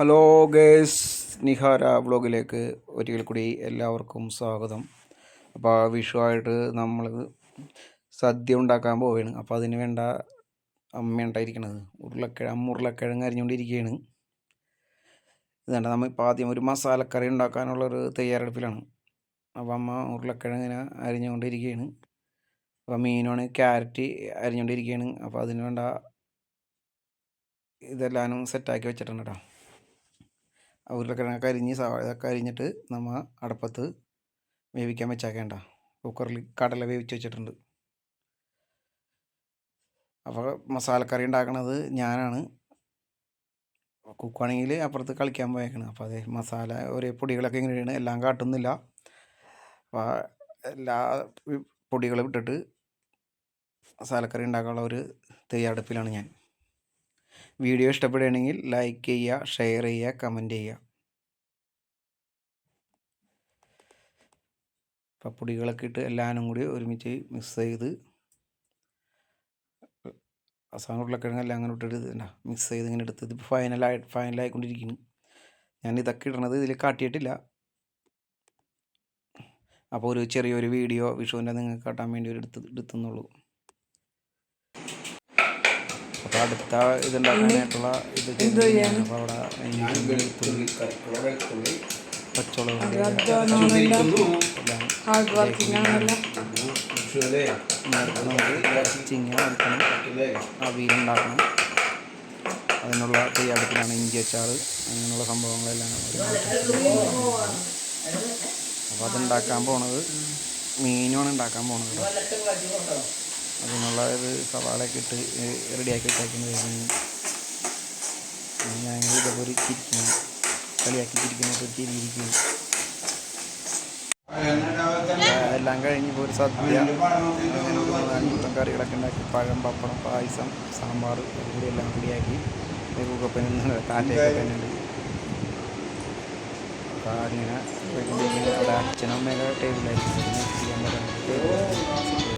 Hello guys, Nihara വ്ളോഗിലേക്ക് ഒരിക്കൽ കൂടി എല്ലാവർക്കും സ്വാഗതം. അപ്പോൾ വിഷുവായിട്ട് നമ്മൾ സദ്യ ഉണ്ടാക്കാൻ പോവുകയാണ്. അപ്പോൾ അതിന് വേണ്ട അമ്മ ഉണ്ടായിരിക്കണത് ഉരുളക്കിഴങ്ങ് അരിഞ്ഞുകൊണ്ടിരിക്കുകയാണ്. ഇതുണ്ട്, നമ്മൾ ഇപ്പോൾ ആദ്യം ഒരു മസാലക്കറി ഉണ്ടാക്കാനുള്ളൊരു തയ്യാറെടുപ്പിലാണ്. അപ്പോൾ അമ്മ ഉരുളക്കിഴങ്ങിനെ അരിഞ്ഞുകൊണ്ടിരിക്കുകയാണ്. അപ്പോൾ മീനാണ്, ക്യാരറ്റ് അരിഞ്ഞുകൊണ്ടിരിക്കുകയാണ്. അപ്പോൾ അതിന് വേണ്ട ഇതെല്ലാം സെറ്റാക്കി വെച്ചിട്ടുണ്ട് കേട്ടോ. ഉരുളക്കിഴങ്ങൊക്കെ അരിഞ്ഞ് ഇതൊക്കെ അരിഞ്ഞിട്ട് നമ്മൾ അടുപ്പത്ത് വേവിക്കാൻ വെച്ചേക്കേണ്ട. കുക്കറിൽ കടല വേവിച്ച് വെച്ചിട്ടുണ്ട്. അപ്പോൾ മസാലക്കറി ഉണ്ടാക്കണത് ഞാനാണ്. കുക്കാണെങ്കിൽ അപ്പുറത്ത് കളിക്കാൻ പോയേക്കണം. അപ്പോൾ അതേ മസാല ഒരേ പൊടികളൊക്കെ ഇങ്ങനെയാണ്, എല്ലാം കാട്ടുന്നില്ല. അപ്പോൾ എല്ലാ പൊടികളും ഇട്ടിട്ട് മസാലക്കറി ഉണ്ടാക്കാനുള്ള ഒരു തയ്യാറെടുപ്പിലാണ് ഞാൻ. വീഡിയോ ഇഷ്ടപ്പെടുകയാണെങ്കിൽ ലൈക്ക് ചെയ്യുക, ഷെയർ ചെയ്യുക, കമൻറ്റ് ചെയ്യുക. അപ്പോൾ പൊടികളൊക്കെ ഇട്ട് എല്ലാവരും കൂടി ഒരുമിച്ച് മിക്സ് ചെയ്ത് അവസാനം ഉരുളക്കിഴങ്ങെല്ലാം അങ്ങനെ ഇട്ടിട്ട് മിക്സ് ചെയ്ത് ഇങ്ങനെ എടുത്ത് ഇതിപ്പോൾ ഫൈനലായിക്കൊണ്ടിരിക്കുന്നു. ഞാൻ ഇതൊക്കെ ഇടണത് ഇതിൽ കാട്ടിയിട്ടില്ല. അപ്പോൾ ഒരു ചെറിയൊരു വീഡിയോ വിഷുവിൻ്റെ നിങ്ങൾക്ക് കാട്ടാൻ വേണ്ടി ഒരു എടുത്തുന്നുള്ളൂ. അപ്പോൾ അടുത്ത ഇതുണ്ടാക്കാനായിട്ടുള്ള ഇത് അപ്പോൾ അവിടെ പച്ചമുളക് ചിങ്ങ വറുക്കണം, അവിയലുണ്ടാക്കണം. അതിനുള്ള തയ്യാറെടുപ്പിലാണ്. ഇഞ്ചി അച്ചാർ അങ്ങനെയുള്ള സംഭവങ്ങളെല്ലാം. അപ്പോൾ അതുണ്ടാക്കാൻ പോണത് മീനുമാണ് ഉണ്ടാക്കാൻ പോണത്. അതിനുള്ള ഇത് സവാളയൊക്കെ ഇട്ട് റെഡിയാക്കി വെച്ചേക്കുന്നത്. ഞാൻ ഇതേപോലെ ചിരിക്കുന്നു, കളിയാക്കി ചിരിക്കുന്നൊക്കെ ചിരിയിരിക്കുന്നു. എല്ലാം കഴിഞ്ഞ് ഇപ്പോൾ ഒരു സദ്യ അങ്ങനെ ഒരു 4 കറികളൊക്കെ ഉണ്ടാക്കി, പഴം, പപ്പടം, പായസം, സാമ്പാർ കൂടി എല്ലാം റെഡിയാക്കി. കൂക്കപ്പനും താറ്റയൊക്കെ തന്നെ ഉണ്ട്. അപ്പോൾ അങ്ങനെ അവിടെ അച്ഛനും അമ്മയൊക്കെ ടേബിളായിരിക്കും ചെയ്യാൻ പറ്റുന്നത്.